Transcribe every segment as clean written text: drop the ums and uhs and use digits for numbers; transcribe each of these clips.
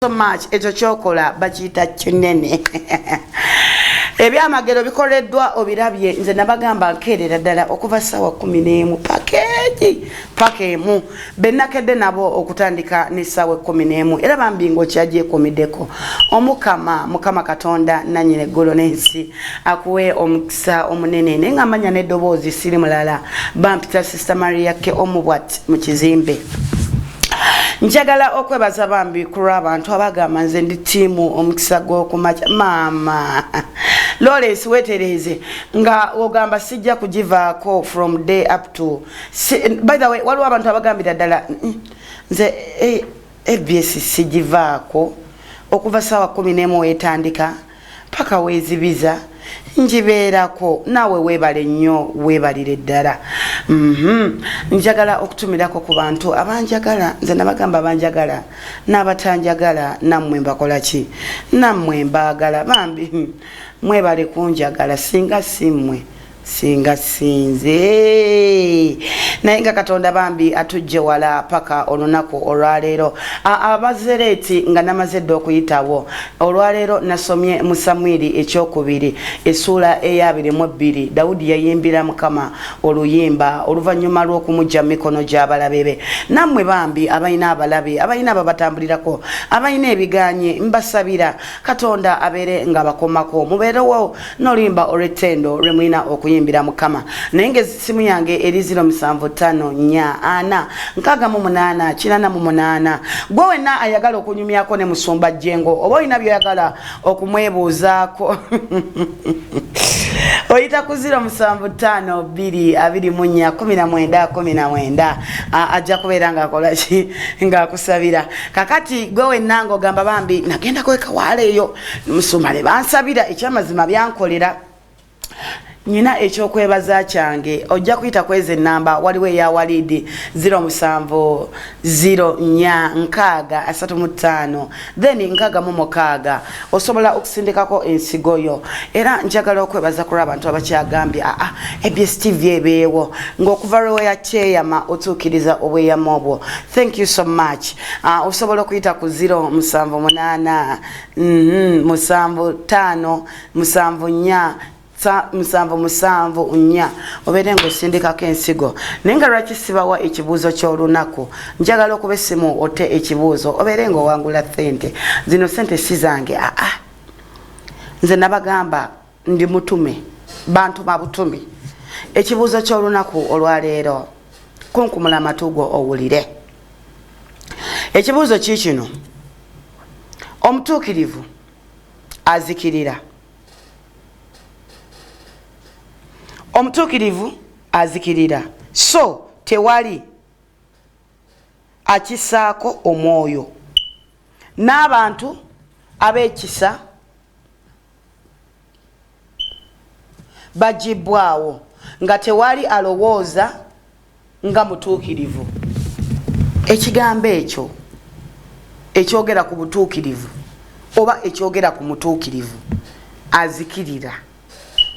so much ekyo kyokola bakiyita kinene ebyamagero bikoleddwa obirabye nze nabagamba nkeerera ddala okuva ssaawa 11 paka emu bennakedde nabo okutandika n'essaawa 11 era bambi ng'okyagyekumiddeko mukama katonda nannyini eggulu n'ensi akuwe omukisa omunene naye nga manya n'eddoboozi siri mulala bampita Sister Mariake Omubwat mu kizimbe. Njagala okwebaza bambi kulwa abantu abagamba nze ndi tiimu Omukisa Gwo'Kumakya mama Lawrence wetereze nga ogamba sijja kugivaako from day up to by the way waliwo abantu abagambira ddala nze ABS sigivaako okuva ssaawa 11 etandika paka wezibiza njibeerako nawe weebale nnyo weebalire ddala. Njagala okutumirako ku bantu abanjagala nze nabagamba abanjagala n'abatanjagala nammwe mbakola ki nammwe mbaagala bambi mwebale kunjagala singa simmwe singa sinze naye nga Katonda bambi atujje wala paka olunaku olwaleero abazereeti nga namaze dda okuyitawo olwaleero nasomye mu Samueli Ekyokubili Esuula eya 22 Dawudi yayimbira Mukama oluyimba oluvannyuma lw'okumujja mu mikono gy'abalabe be. Nammwe bambi abalina abalabe abalina ababatambulirako abalina ebiganye mbasabira Katonda abeere nga bakomako mubeerewo n'oluyimba olw'ettendo lwe mulina okuyimbira Mukama. Naye ng'essimu yange eri 0754 gwe wenna ayagala okunyumyako ne musumba Jjengo oba olina by'oyagala okumwebuuzaako oyita ku 0752241919 ajja kubeera ng'akola ki ng'akusabira. Kakati gwe wenna ng'ogamba bambi nagenda kweka waaleeyo musumba ne bansabira ekyamazima byankolera Nina ekyokwebaza kyange ojja kuyita kweze namba waliwo eya walidi 07043635 then 6 osobola okusindikako ensigoyo era njagala okwebaza kula abantu abakyagambye ABS TV ebeewo ng'okuva lwe yakyeyama otuukiriza obweyama obwo. Thank you so much. Osobola okuyita ku 078 75 74 musanvu obere ng'osindikako ensigo naye nga lwaki sibawa ekibuuzo ky'olunaku njagala okuba essimu ote ekibuuzo obere ng'owangula ssente zino ssente si zange nze nabagamba ndi mutume bantu mabutumi. Ekibuuzo ky'olunaku olwaleero kunkumula amatugo owulire. Ekibuuzo kiikino omutuukirivu azikirira omutuukirivu azikirira so tewali akisaako omwoyo n'abantu ab'ekisa bagibwawo nga tewali alowooza nga mutuukirivu. Ekigambo ekyo ekyogera ku butuukirivu oba ekyogera ku mutuukirivu azikirira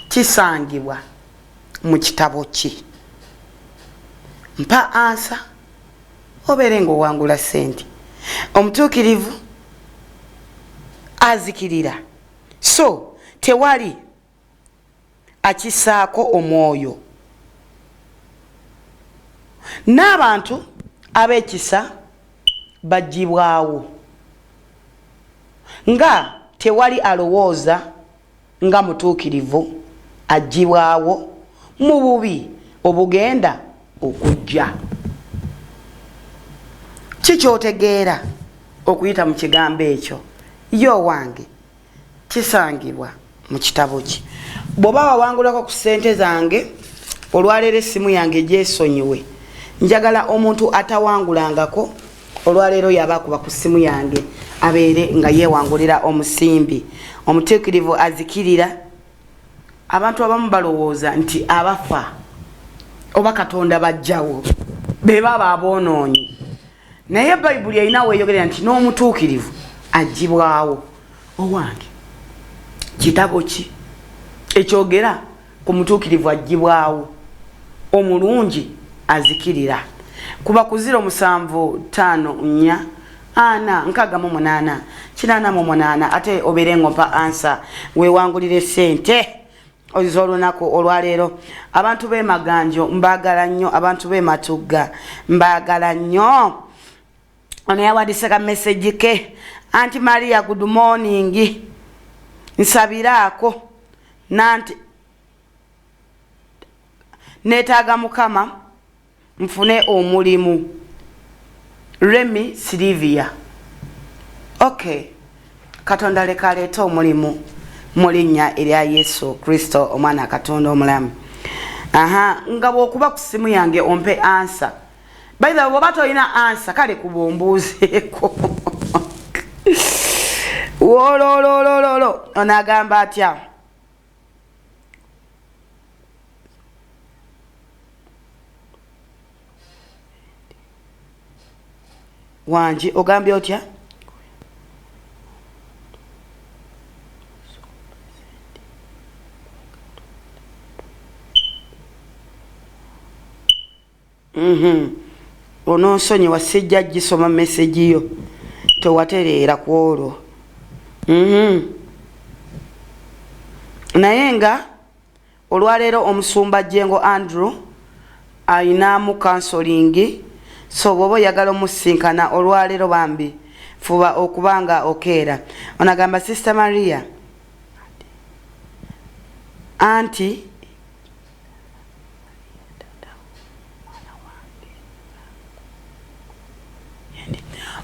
kisangibwa mu kitabo ki? Mpa ansa obere ng'owangula ssente. Omutuukirivu azikirira so tewali akisaako omwoyo n'abantu ab'ekisa bagibwawo nga tewali alowooza nga mutuukirivu agibwawo mu bubi obugenda okujja. Kikyotegeera okuyita mu kigambo ekyo yo wange kisangibwa mu kitabo ki? Bw'oba wawangulako ku ssente zange olwaleero essimu yange gyesonyiwe njagala omuntu atawangulangako olwaleero yaba akuba ku ssimu yange abeere nga yeewangulira omusimbi. Omutuukirivu azikirira abantu abamu balowooza nti abafa oba Katonda bajjawo be baba aboonoonyi naye Bayibuli erinawo eyogera nti n'omutuukirivu agibwawo. Owange kitabo ki ekyogera ku mutuukirivu agibwawo? Omulungi azikirira kuba ku 0754 ana nkaga mu munana kinana mu munana ate oberengo mpa answer we wangulire sente olunaku olwaleero. Abantu be maganjo mbagala nnyo, abantu be matugga mbagala nnyo. Ono yawadiseka message ke, Auntie Maria good morning, nsabiraako nanti neetaaga mukama nfune omulimu. Remi Silvia. Okay, Katonda leka aleeta omulimu mu linnya erya Yesu Kristo omwana Katonda omulamu. Nga bw'okuba ku simu yange ompe answer. By the way, bw'oba tolina answer kale kubombuuzeeko. Wolololololo onagamba atya? Wanji ogambye otya? Ono nsonyiwa sijja gisoma message yo tewatereera ku olwo. Naye nga olwaleero omusumba Jengo Andrew ayinaamu counseling, so bw'oba oyagala omusinkana olwaleero bambi fuba okubanga okeera. Onagamba Sister Maria anti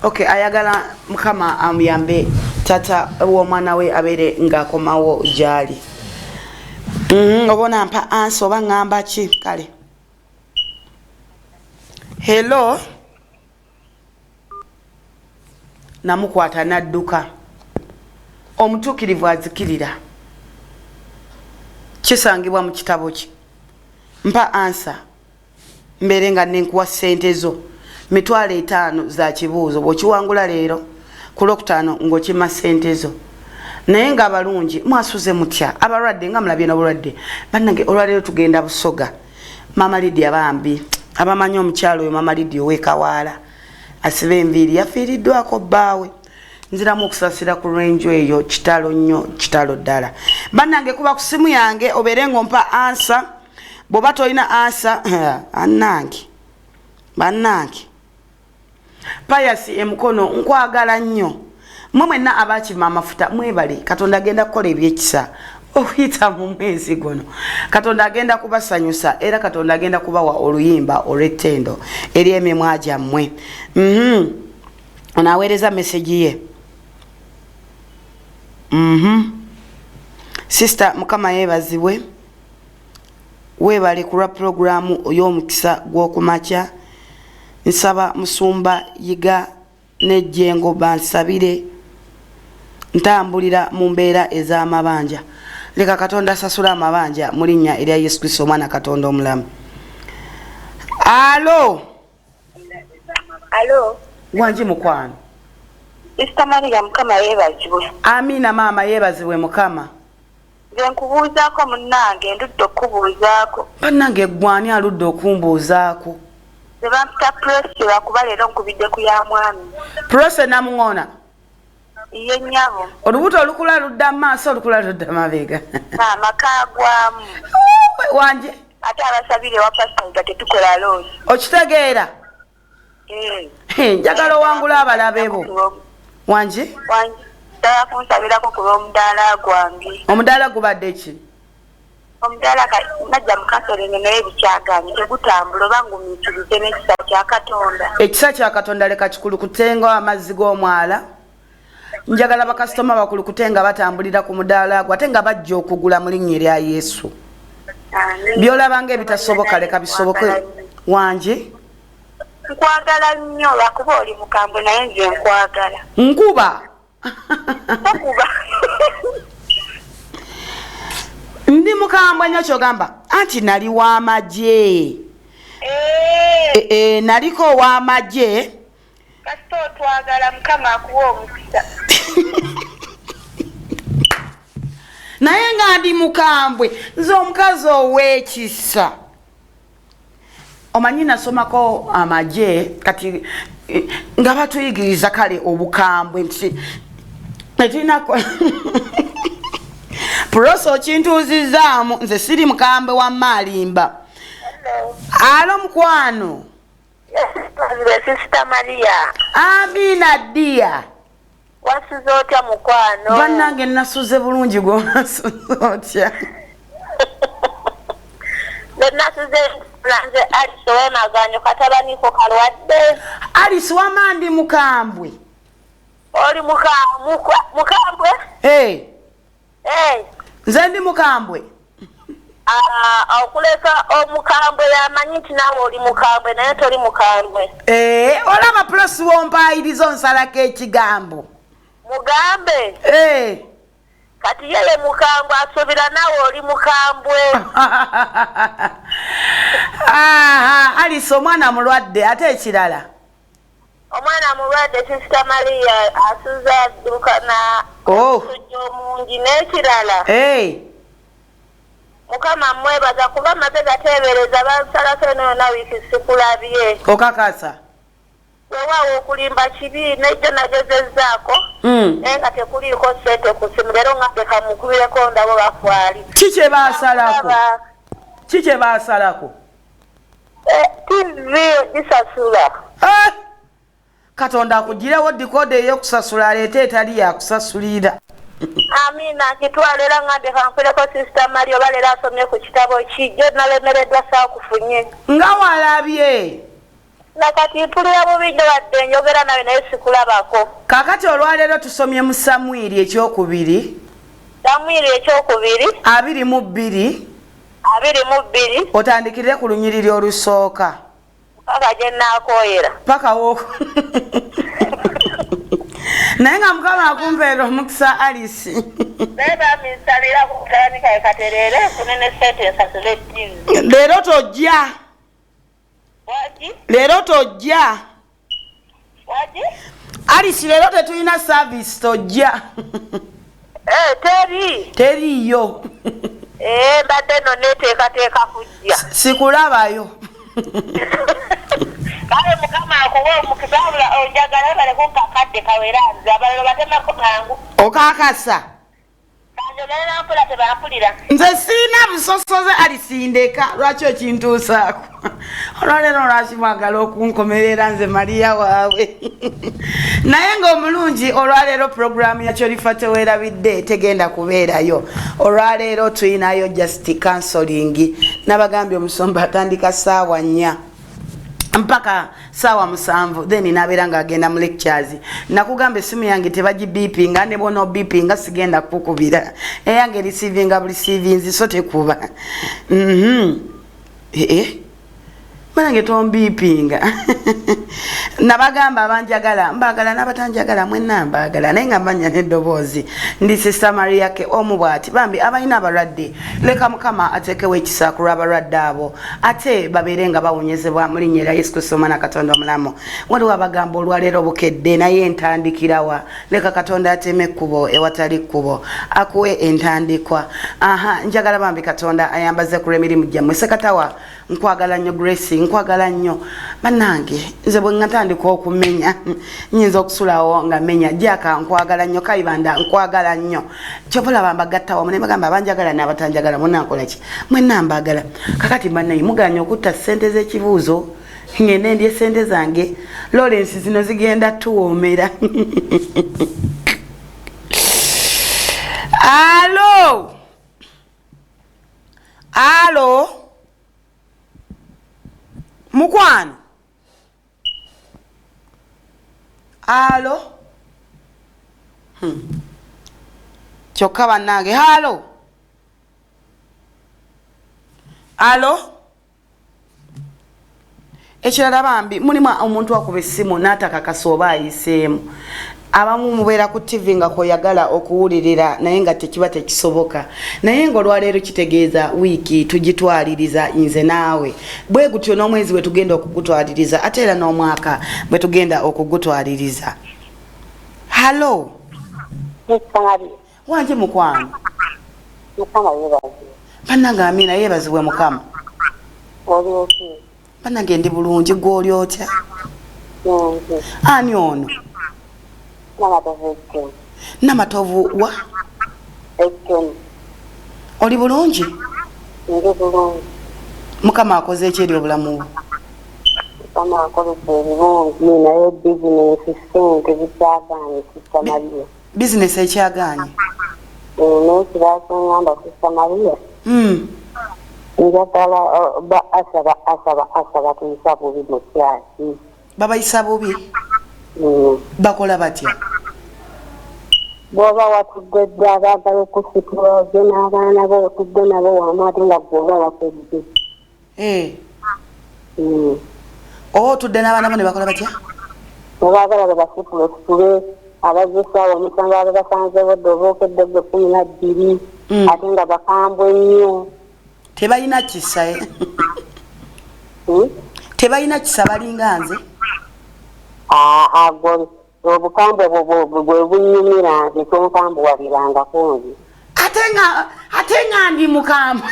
okay, ayagala mukama amuyambe tata w'omwana we abere ng'akomawo gyali. Obona mpa answer oba ngamba ki kale. Hello. Namukwata nadduka. Omutuukirivu azikirira. Kisangibwa mu kitabo ki. Mpa answer. Mbere nga nenkuwa ssente zo. Mitwalo 5 za kibuuzo bw'okiwangula leero ku Lwokutaano ng'okima ssente zo. Naye nga abalungi mwasuze mutya abalwadde nga mulabye n'obulwadde. Bannange olwaleero tugenda Busoga. Mama Lydia bambi abamanyi omukyalo oyo Mama Lydia ow'Ekawaala asiba enviiri yafiiriddwako bbaawe. Nziramu okusasira ku renju eyo kitalo nnyo kitalo ddala. Bannange kuba ku simu yange obeere ng'ompa answer. Bw'oba tolina answer bannange Payasi emukono nkwagala nnyo. Mwe mwenna abakima amafuta mwebale. Katonda agenda kukola ebyekisa okuyita mu mwezi guno. Katonda agenda kubasanyusa era Katonda agenda kubawa oluyimba olw'ettendo ery'emimwa gyammwe. Onaaweereza message ye. Sister mukama yeebazibwe. Weebale kulwa programu y'omukisa Gwo'Kumakya. Nsaba musumba yiga n'ejjengo bansabire ntambulira mu mbeera ez'amabanja. Leka Katonda asasula amabanja mu linnya erya Yesu Kristo omwana Katonda omulamu. Alo. Wanji mukwano. Sister Maria mukama yeebazibwe. Amina mama yeebazibwe mukama. Nze nkubuuzaako munnange ndudde okubuuzaako. Bannange gwani aludde okumbuuzaako? Sebampa Prose wakuba leero nkubidde ku ya mwami. Prose namuŋona. Ye nnyabo. Olubuto olukula ludda maaso olukula ludda mabega. Amaka agwamu. Wanje. Ate abasabire wa pastor nga tetukola loozi. Okitegeera? Njagala owangula abalabe bo. Wanje? Wanje. Taya kunsabirako ku lw'omudaala gwange. Omudaala gubadde ki? Omudaala najja mukasolinga naye bikyaganye tegutambula oba ngumiikirize n'ekisa kya Katonda. Ekisa kya Katonda leka kikulukutenga amazzi g'omwala. Njagala bakasitoma bakulukutenga batambulira ku mudaala gwo ate nga bajja okugula mu linnya erya Yesu. Byolabanga ebitasoboka leka bisoboke. Wanje? Nkwagala nnyo lwakuba oli mukambwe naye nze nkwagala. Nkuba? Nkuba. Ndi mukambwe nnyo kyogamba anti nali w'amagye. Naliko w'amagye. Kasito twagala mukama akuwa omukisa. Naye nga ndi mukambwe nze omukazi ow'ekisa. Omanyi nasomako amagye kati nga batuyigiriza kale obukambwe nti netulinako Proso kintuuzizaamu nze siri mukambwe wa Maalimba. Alo mukwano. Sister Maria. Amina dia. Wasuze otya mukwano? Bannange nasuze bulungi gwo nasuze otya. Nasuze lanze Alice wemaganyo katabaniko kalwadde. Alice wamandi mukambwe. Oli mukambwe? Nze ndi mukambwe. Okuleka omukambwe yamanyi nti nawe oli mukambwe naye toli mukambwe. Olaba plus wompaayiriza onsalako ekigambo. Mugambe? Kati yeye mukambwe asuubira nawe oli mukambwe. Alice omwana mulwadde ate ekirala. Omwana mulwadde Sister Maria asuza dukana sujjo mungi n'ekirala. Mukama mwebaza kuba amaze gateebereza bansalako eno yonna wiiki sikulabye. Okakasa. Weewaawo okulimba kibi nejjo nagezezzaako naye nga tekuliiko ssente ku simu leero nga bekamukubireko ndabo bafwali. Kiki baasalako? Kiki baasalako? TV gisasula. Katonda akugirewo dikoda ey'okusasula aleete etali yakusasulira. Amina kitwalera ngade kankuleko Sister Maria balera asomye ku kitabo kijjo nalemereddwa saakufunye. Nga walabye? Nakati mpulira bubijjo wadde njogera nawe naye sikulabako. Kakati olwaleero tusomye mu Samueli Ekyokubili. Samueli Ekyokubili. 22. 22. Otandikire ku lunyiriri olusooka. Paka gye nnaakoyera. Paka wo. Naye nga Mukama akumpeera omukisa Alice. Beba minsalira ku kutandika ekaterere kunene sente nsasule TV. Leero tojja. Waki? Leero tojja. Waki? Alice leero tetulina service tojja. Teriyo. Mbadde no neteekateeka kujja. Sikulabayo. Kale Mukama akuwa omukisa onjagala baleko kakadde kawera nze abalala batemako mangu. Okakasa. Kanjogera mpula tebampulira. Nze sirina busosoze alisindeka lwaki okintuusaako. Olwaleero lwaki mwagala okunkomerera nze Maria waawe. Naye ng'omulungi olwaleero puroguramu yakyo lifa teweerabidde tegenda kubeerayo. Olwaleero tulinayo just counseling. Nabagambye omusomba atandika ssaawa 4. Mpaka sawa 7 then nabeera nga agenda mu lectures. Nakugamba esimu yange tebaji beeping ande bono beeping sigenda kukubira. Eyange receiving so tekuba. Manange tombeepinga. Nabagamba abanjagala mbagala n'abatanjagala mwenna mbagala naye nga mbanya n'eddoboozi ndi Sister Maria ke omubwati bambi abalina abalwadde leka Mukama ateekewo ekisa ku lw'abalwadde abo ate babeere nga bawonyezebwa mu linnya lya Yesu Kristo Omwana Katonda omulamu. Waliwo abagamba olwaleero bukedde naye entandikirawa leka Katonda ateme ekkubo ewatali kkubo akuwe entandikwa. Njagala bambi Katonda ayambaze ku lw'emirimu gyammwe. Sekatawa nkwagala nnyo Grace nkwagala nnyo bannange nze bwe ngatandika okumenya nyinza okusulawo nga menya Jaka nkwagala nnyo Kayibanda nkwagala nnyo kyobulaba mbagatta wamu ne bagamba abanjagala n'abatanjagala munankola ki mwenna mbagala kakati bannayi muganya okutta ssente z'ekibuuzo ngende ndye ssente zange Lawrence zino zigenda tuwoomera. Alo mukwano. Alo. Kyokka bannange. Alo. Ekirala bambi mulimu omuntu akuba essimu n'atakakasa oba ayiseemu. Abamu mubeera ku TV nga koyagala okuwulirira naye nga tekiba tekisoboka. Naye ng'olwaleero kitegeeza wiiki tugitwaliriza nze naawe. Bwe gutyo n'omwezi bwe tugenda okugutwaliriza ate era n'omwaka bwe tugenda okugutwaliriza. Halo. Wanje mukwano. Bannange Amina yeebazibwe Mukama. Bannange ndi bulungi gw'oli otya? Ani ono? Namatovu wa? Oli bulungi? Mukama akoze ki eri obulamu bwo? Mukama akoze ebirungi naye bizinesi sente zikyagaanye Sista Maria. Bizinesi ekyagaanye? N'ekirakyongamba Sista Maria. Njagala asaba tuyisa bubi mu kyaki. Babayisa bubi? Bakola batya? Bw'oba watudde dda abaagala okusitulaze n'abaana bo otudde nabo wamu ate nga bw'oba wakedde. Otudde n'abaana bo ne bakola batya? Baagala basitule abazisaawa omusango ababasanzeewo dde oba okedde gwe 12 ate nga bakambwe nnyo. Tebalina kisa tebalina kisa balinga nze? Obukambwe bwe bunyumira nze tonkambuwalirangako nze. Ate nga ndi mukambwe.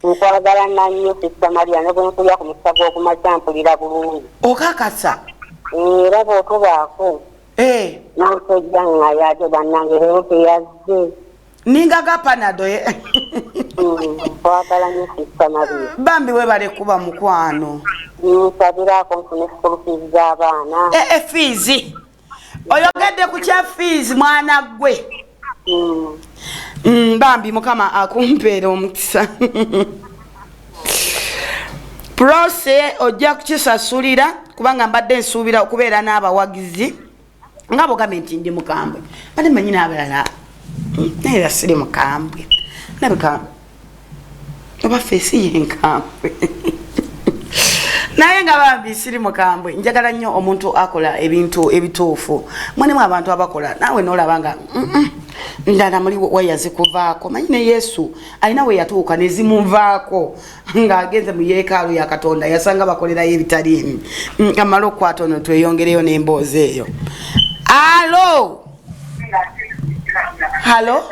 Nkwagala nnyo Sista Maria ne bwe nkulya ku mukisa gw'okumakya mpulira bulungi. Okakasa? Era bw'otobaako n'otojja ng'ayate bannange leero teyazze. Ninga gapanado nkwagala nnyo Sista Maria. Bambi webale kuba mukwano. Nsabirako nfune school fees z'abaana. Fiizi oyogedde ku kya fiizi mwana gwe. Bambi Mukama akumpeera omukisa. Prose ojja kukisasulira kubanga mbadde nsuubira okubeera n'abawagizi nga bogambye nti ndi mukambwe bade manyi n'abalala naye basiri mukambwe nabika oba feesi yenkambwe naye nga bambi siri mukambwe. Njagala nnyo omuntu akola ebintu ebituufu. Mwenemu abantu abakola naawe n'olaba nga ndala muli weyazikuvaako. Manyi ne Yesu alina we yatuuka ne zimuvaako ng'agenze mu yeekaalu ya Katonda yasanga bakolerayo ebitaliimu. Amala okukwata ono tweyongereyo n'emboozi eyo. Alo? Halo?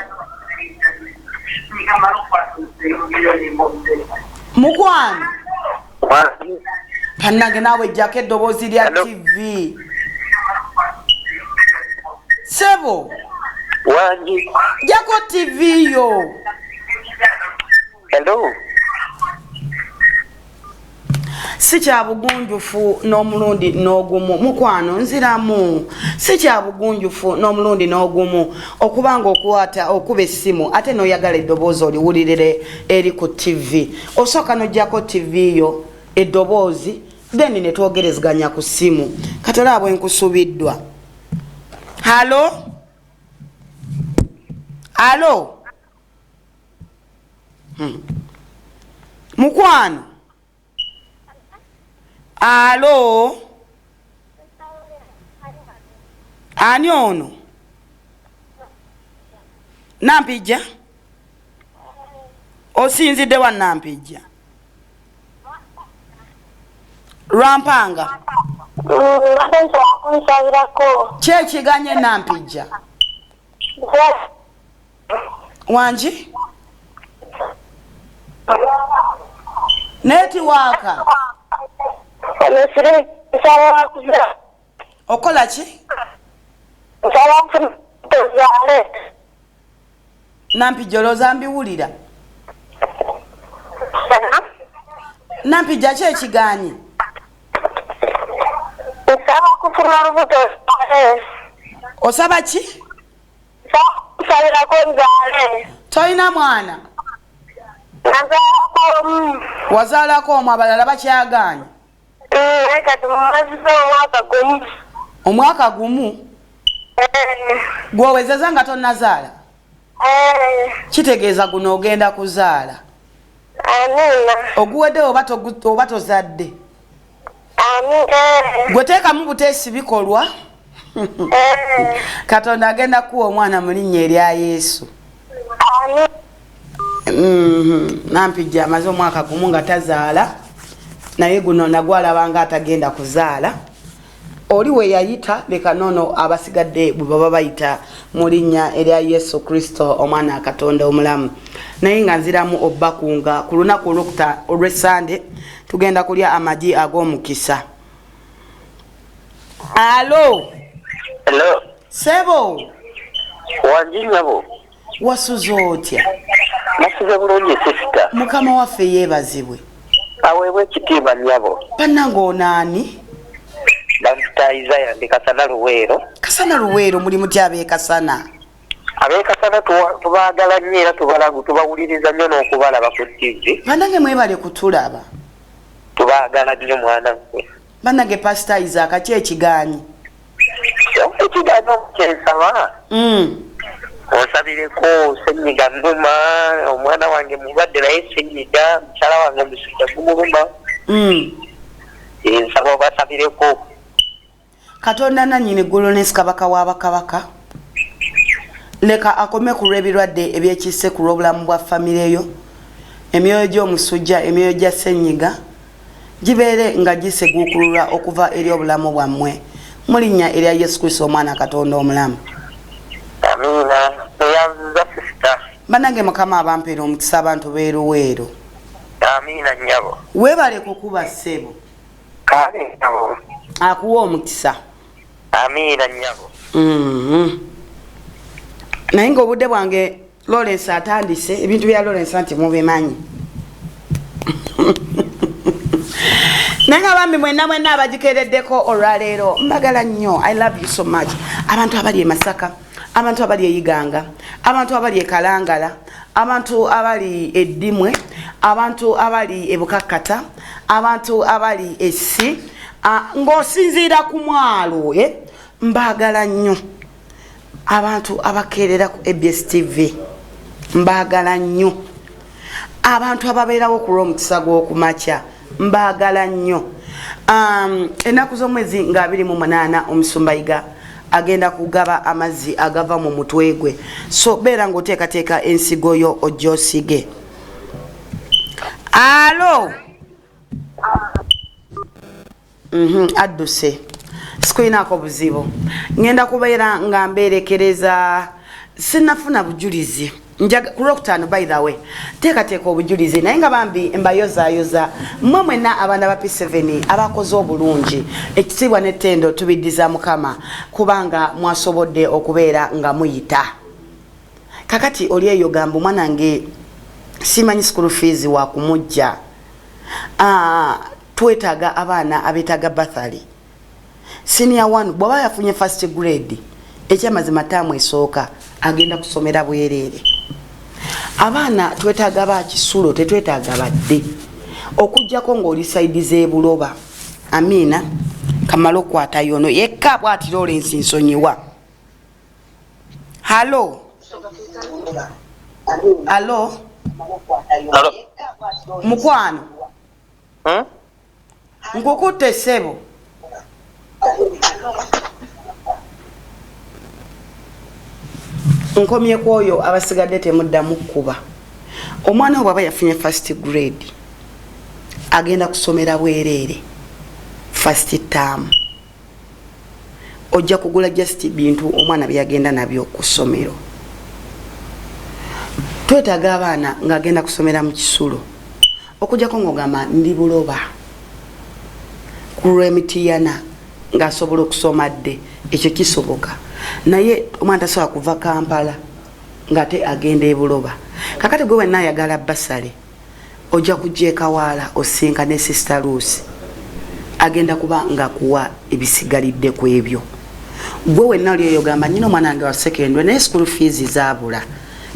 Mukwano? Kannange naawe jjako eddoboozi lya TV. Sebo? Wangi. Jako TV yo. Hello. Si kya bugunjufu n'omulundi n'ogumu mukwano nziramu. Si kya bugunjufu n'omulundi n'ogumu okubanga okuwata okuba essimu ate n'oyagala eddoboozi oliwulirire eri ku TV. Osooka n'ojjako TV yo eddoboozi then ne twogerezeganya ku ssimu. Katola bwe nkusubiddwa. Halo? Alo? Mukwano? Alo? Ani ono? Nampijja? Osinzidde wa Nampijja? Lwampanga? Kyekiganye Nampijja? Wanji? Netiwaka? Okola ki? Nampijja olowooza mbiwulira? Nampijja ki ekiganye? Osaba ki? Toyina mwana? Wazaalako omu abalala bakyaganye? Omwaka gumu? Gw'owezeza nga tonnazaala? Kitegeeza guno ogenda kuzaala? Oguwedde oba tozadde? Gwe teekamu buteesi bikolwa? Katonda agenda kuwa omwana mu linnya erya Yesu. Nampijja amaze omwaka gumu nga tazaala naye guno nagwalabanga atagenda kuzaala. Oli we yayita leka nono abasigadde bwe baba bayita mu linnya erya Yesu Kristo omwana Katonda omulamu. Naye nga nziramu obbakunga ku lunaku olw'Sande tugenda kulya amagi ag'omukisa. Alo. Hello. Sebo. Wanjinyabo. Wasuzotya. Nasize bulungi sister. Mukama waffe yeebazibwe. Aweebwe kitiibwa nnyabo. Bannange onaani? Dr. Isaiah ndi Kasana Luweero. Kasana Luweero muli mutya ab'e Kasana? Ab'e Kasana tubaagala nnyo era tubawuliriza nnyo n'okubalaba ku TV. Bannange mwebale kutulaba. Tubaagala nnyo mwana gwe. Bannange Pastor Isaac ki ekigaanyi? Ekigaanyi omukyensaba. Osabireko Ssenyiga nnuma, omwana wange mulwadde naye Ssenyiga, mukyala wange omusujja gumuluma. Nsaba obasabireko. Katonda nannyini eggulu n'ensi kabaka w'abakabaka leka akome ku lw'ebirwadde ebyekisse ku lw'obulamu bwa famire yo, emyoyo gy'omusujja, emyoyo gya Ssenyiga gibeere nga giseguukululwa okuva eri obulamu bwammwe mu linnya erya Yesu Kristo omwana Katonda omulamu. Amiina. Eyanziza sister. Bannange Mukama abampeera omukisa abantu beeruweero. Amiina nnyabo. Weebale kukuba ssebo. Kale nnyabo. Akuwa omukisa. Amiina nnyabo. Naye ng'obudde bwange Lawrence atandise ebintu bya Lawrence nti mubimanyi. Naye nga bambi mwenna abagikeereddeko olwaleero mbagala nnyo. I love you so much. Abantu abali e Masaka, abantu abali e Iganga, abantu abali e Kalangala, abantu abali e Ddimwe, abantu abali e Bukakkata, abantu abali e Ssi, ng'osinziira ku mwalo mbagala nnyo. Abantu abakeerera ku ABS TV mbagala nnyo. Abantu ababeerawo ku lw'omukisa gw'okumakya mbagala nnyo. Ennaku z'omwezi nga 28 Omusumbayiga agenda kugaba amazzi agava mu mutwe gwe, so beera ng'oteekateeka ensigo yo ojja osige. Alo. Adduse sikuyinaako buzibu. Ngenda kubeera nga mbeerekereza sinafuna bujulizi ku Lwokutaano by the way teekateeka obujulizi naye nga bambi mbayozaayoza mmwe mwenna abaana ba P7 abakoze obulungi ekitiibwa n'ettendo tubiddiza Mukama kubanga mwasobodde okubeera nga muyita. Kakati oli eyo gamba mwanange simanyi school fees wa kumujja. Twetaaga abaana abeetaaga bathali. Senior 1 bw'aba yafunye first grade ekyamazima taamu esooka agenda kusomera bwereere. Abaana twetaaga ba Kisulo tetwetaaga badde okujjako ng'oli saidi z'ebuloba. Amiina kamala okwata yono yekka bw'ati Lawrence nsonyiwa. Halo. Halo. Halo. Mukwano. Nkukutte ssebo. Nkomye kwoyo abasigadde temuddamu kuba. Omwana bw'aba yafunye first grade agenda kusomera bwereere first term. Ojja kugula just bintu omwana byagenda nabyo ku ssomero. Twetaaga abaana ng'agenda kusomera mu Kisulo okujjako ng'ogamba ndi Buloba ku lw'Emitiyana ng'asobola okusoma dde ekyo kisoboka. Naye omwana tasobola kuva Kampala ng'ate agenda e Buloba. Kakati gwe wenna ayagala basale ojja kujja ekawaala osinkane Sister Lucy agenda kuba nga kuwa ebisigalidde ku ebyo. Gwe wenna oli eyo gamba nnyina omwana wange wa secondary naye school fees zaabula.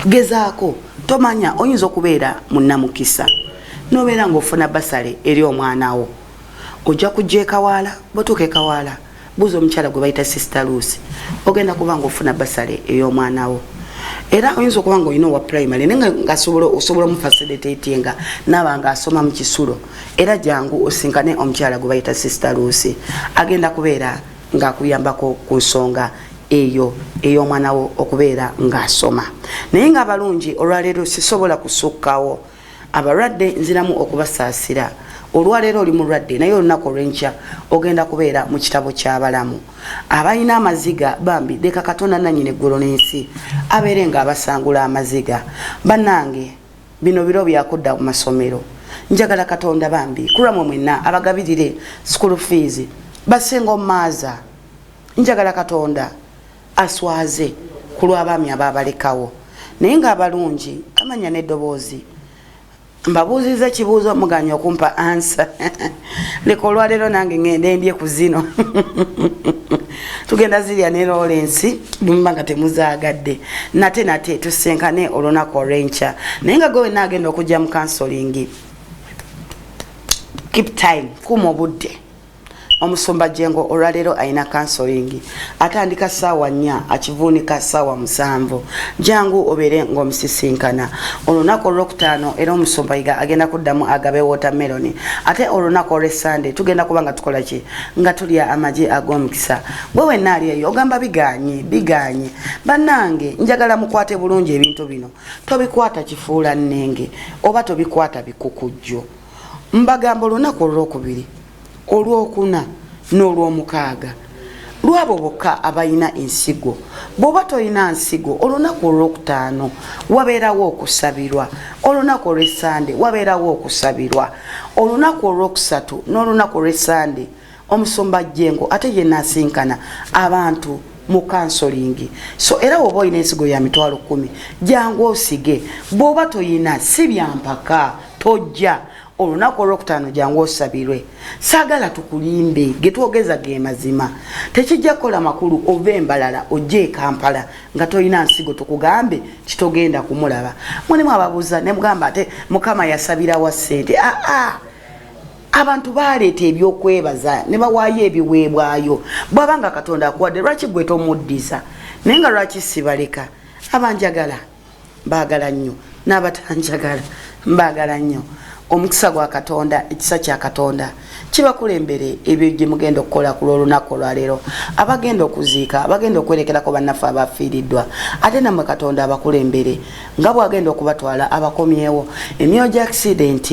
Gezaako tomanya oyinza okubeera munnamukisa n'obeera ng'ofuna basale eri omwana wo. Ojja kujja ekawaala bw'otuuka ekawaala buuza omukyala gwe bayita Sister Lucy ogenda kuba ng'ofuna basale ey'omwana wo. Era oyinza okuba ng'olina owa primary naye nga osobola omufacilitatinga naaba ng'asoma mu Kisulo era jangu osinkane omukyala gwe bayita Sister Lucy agenda kubeera ng'akuyambako ku nsonga eyo ey'omwana wo okubeera ng'asoma. Naye ng'abalungi olwaleero sisobola kusukkawo abalwadde nziramu okubasaasira. Olwaleero oli mulwadde naye olunaku olw'enkya ogenda kubeera mu kitabo ky'abalamu. Abalina amaziga bambi leka Katonda nannyini eggulu n'ensi abeere ng'abasangula amaziga. Bannange bino biro byakudda ku masomero. Njagala Katonda bambi kulwamwe mwenna abagabirire school fees basenga omaaza njagala Katonda aswaze ku lw'abaami ababalekawo naye ng'abalungi amanya n'eddoboozi mbabuuziza ekibuuzo muganya okumpa ansa leka olwaleero nange ngende ndye ku zino tugenda zirya ne Lawrence lumba nga temuzaagadde nate tusenkane olunaku olw'enkya naye nga gwe naagenda okujja mu counseling keep time kuuma obudde omusumba Jengo olwaleero ayina counseling atandika ssaawa 4 akivuunika ssaawa 7 jangu obeere ng'omusisinkana olunaku olwokutaano era omusumba yiga agenda kuddamu agabe watermelon ate olunaku olw'Sunday tugenda kuba nga tukola ki nga tulya amagi ag'omukisa gwe wenna ali eyo ogamba biganye bannange njagala mukwate bulungi ebintu bino tobikwata kifuula nnenge oba tobikwata bikukujjo mbagamba olunaku olwokubiri olwokuna n'olwomukaaga lwabo bokka abayina ensigo bw'oba toyina nsigo olunaku olwokutaano wabeerawo okusabirwa olunaku olw'Essande wabeerawo okusabirwa olunaku olwokusatu n'olunaku olw'Essande omusumba Jengo ate ye nasinkana abantu mu counseling so era woba oyina ensigo ya 10,000 jangu osige bw'oba toyina si byampaka tojja olunaku olwokutaano jangu osabirwe saagala tukulimbe getwogeza ge mazima tekijja kukola makulu ova embalala ojje Kampala nga toyina nsigo tukugambe kitogenda kumulaba mulimu ababuuza ne mugamba ate Mukama yasabirawa ssente abantu baleeta ebyokwebaza ne bawaayo ebiweebwayo bw'abanga Katonda akuwadde lwaki gwe tomuddiza naye nga lwaki sibaleka abanjagala mbaagala nnyo n'abatanjagala mbaagala nnyo omukisa gwa Katonda ekisa kya Katonda kibakulembere ebyo gye mugenda okukola ku lw'olunaku olwaleero abagenda okuziika abagenda okwerekerako bannaffe abafiiriddwa ate nammwe Katonda abakulembere nga bwagenda okubatwala abakomyewo emyoyo gya accident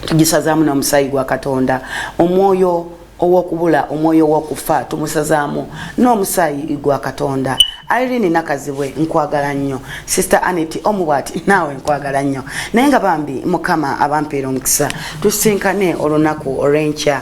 tugisazaamu n'omusaayi gwa Katonda omwoyo ow'okubula omwoyo ow'okufa tumusazaamu n'omusaayi gwa Katonda Irene nakazibwe nkwagala nnyo Sister Aneti omubwati naawe nkwagala nnyo naye nga bambi Mukama abampeera omukisa tusinkane olunaku olw'enkya